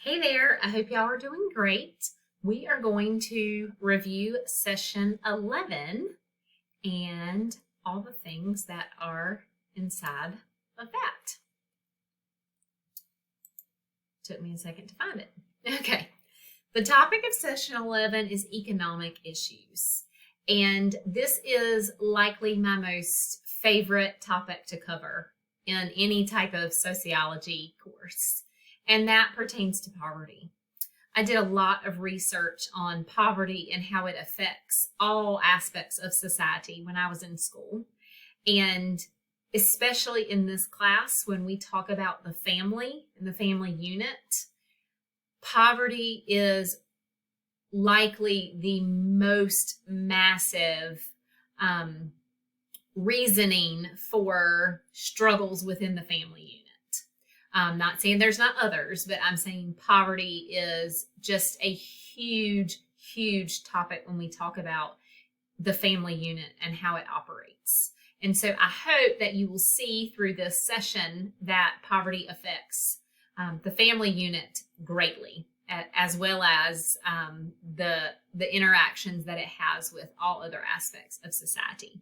Hey there, I hope y'all are doing great. We are going to review session 11 and all the things that are inside of that. Took me a second to find it. Okay, the topic of session 11 is economic issues. And this is likely my most favorite topic to cover in any type of sociology course, and that pertains to poverty. I did a lot of research on poverty and how it affects all aspects of society when I was in school. And especially in this class, when we talk about the family and the family unit, poverty is likely the most massive reasoning for struggles within the family unit. I'm not saying there's not others, but I'm saying poverty is just a huge, huge topic when we talk about the family unit and how it operates. And so I hope that you will see through this session that poverty affects the family unit greatly, as well as the interactions that it has with all other aspects of society.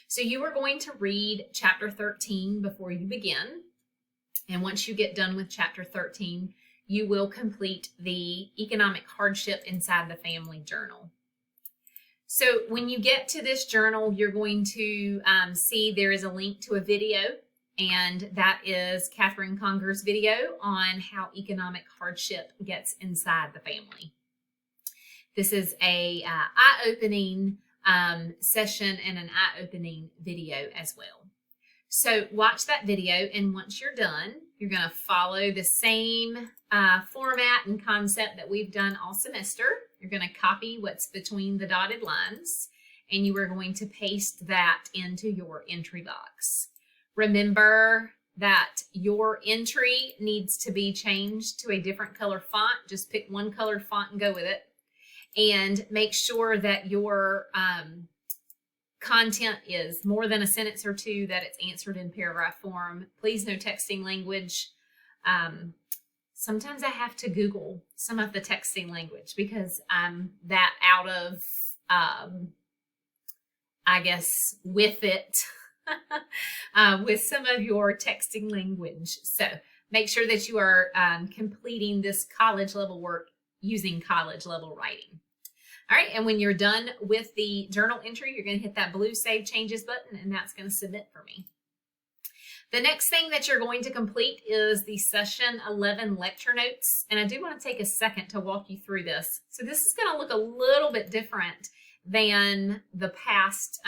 So you are going to read chapter 13 before you begin. And once you get done with chapter 13, you will complete the economic hardship inside the family journal. So when you get to this journal, you're going to see there is a link to a video, and that is Catherine Conger's video on how economic hardship gets inside the family. This is a eye-opening session and an eye-opening video as well. So watch that video, and once you're done, you're going to follow the same format and concept that we've done all semester. You're going to copy what's between the dotted lines, and you are going to paste that into your entry box. Remember that your entry needs to be changed to a different color font. Just pick one colored font and go with it. And make sure that your content is more than a sentence or two, that it's answered in paragraph form. Please no texting language. Sometimes I have to Google some of the texting language because I'm that out of, I guess, with it, with some of your texting language. So make sure that you are completing this college level work using college level writing. All right, and when you're done with the journal entry, you're going to hit that blue Save Changes button, and that's going to submit for me. The next thing that you're going to complete is the Session 11 lecture notes, and I do want to take a second to walk you through this. So this is going to look a little bit different than the past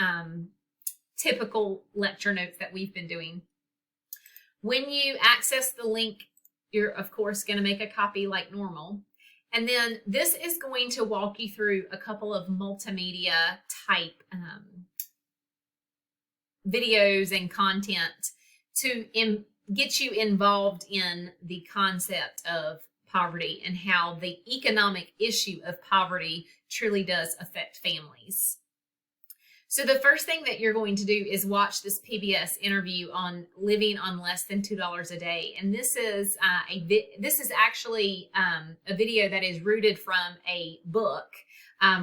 typical lecture notes that we've been doing. When you access the link, you're, of course, going to make a copy like normal. And then this is going to walk you through a couple of multimedia type videos and content to get you involved in the concept of poverty and how the economic issue of poverty truly does affect families. So the first thing that you're going to do is watch this PBS interview on living on less than $2 a day. And this is actually a video that is rooted from a book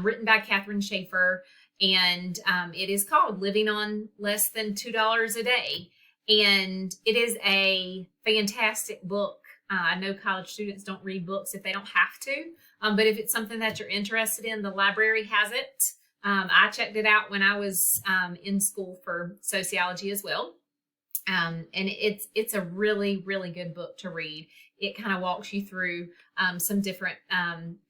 written by Catherine Schaefer, and it is called Living on Less Than $2 a Day. And it is a fantastic book. I know college students don't read books if they don't have to, but if it's something that you're interested in, the library has it. I checked it out when I was in school for sociology as well. And it's a really, really good book to read. It kind of walks you through some different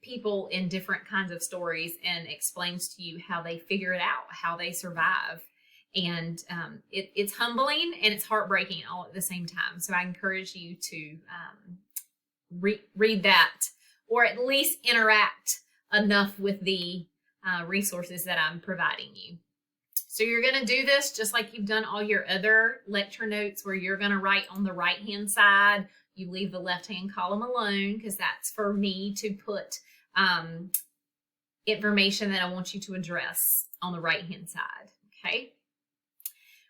people in different kinds of stories and explains to you how they figure it out, how they survive. And it's humbling and it's heartbreaking all at the same time. So I encourage you to read that, or at least interact enough with the resources that I'm providing you. So you're going to do this just like you've done all your other lecture notes, where you're going to write on the right hand side. You leave the left hand column alone because that's for me to put information that I want you to address on the right hand side. Okay.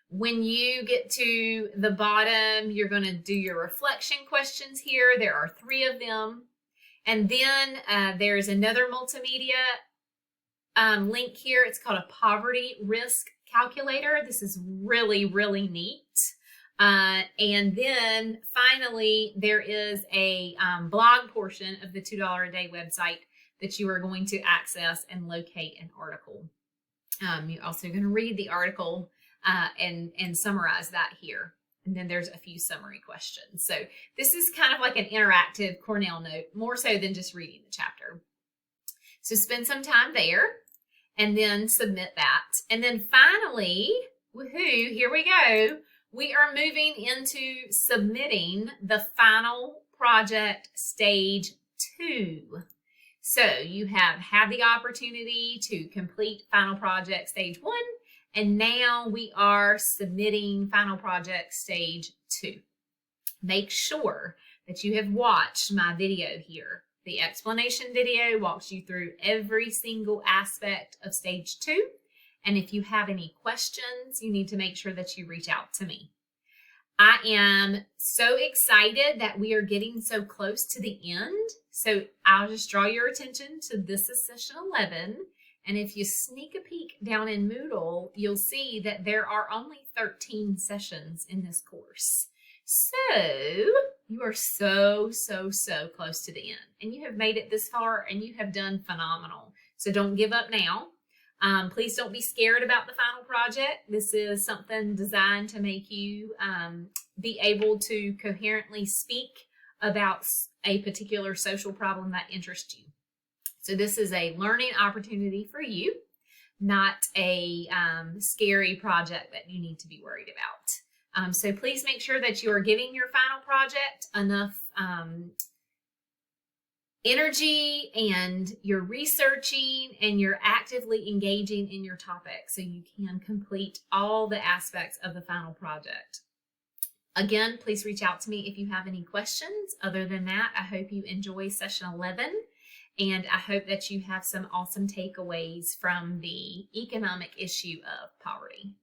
When you get to the bottom, you're going to do your reflection questions here. There are 3 of them. And then there's another multimedia link here. It's called a poverty risk calculator. This is really, really neat. And then finally, there is a blog portion of the $2 a day website that you are going to access and locate an article. You're also going to read the article and summarize that here. And then there's a few summary questions. So this is kind of like an interactive Cornell note, more so than just reading the chapter. So spend some time there and then submit that. And then finally, woohoo, here we go. We are moving into submitting the final project stage 2. So you have had the opportunity to complete final project stage 1, and now we are submitting final project stage 2. Make sure that you have watched my video here. The explanation video walks you through every single aspect of stage 2. And if you have any questions, you need to make sure that you reach out to me. I am so excited that we are getting so close to the end. So I'll just draw your attention to this is session 11. And if you sneak a peek down in Moodle, you'll see that there are only 13 sessions in this course. So you are so close to the end. And you have made it this far and you have done phenomenal. So don't give up now. Please don't be scared about the final project. This is something designed to make you be able to coherently speak about a particular social problem that interests you. So this is a learning opportunity for you, not a scary project that you need to be worried about. So please make sure that you are giving your final project enough energy, and you're researching and you're actively engaging in your topic so you can complete all the aspects of the final project. Again, please reach out to me if you have any questions. Other than that, I hope you enjoy session 11, and I hope that you have some awesome takeaways from the economic issue of poverty.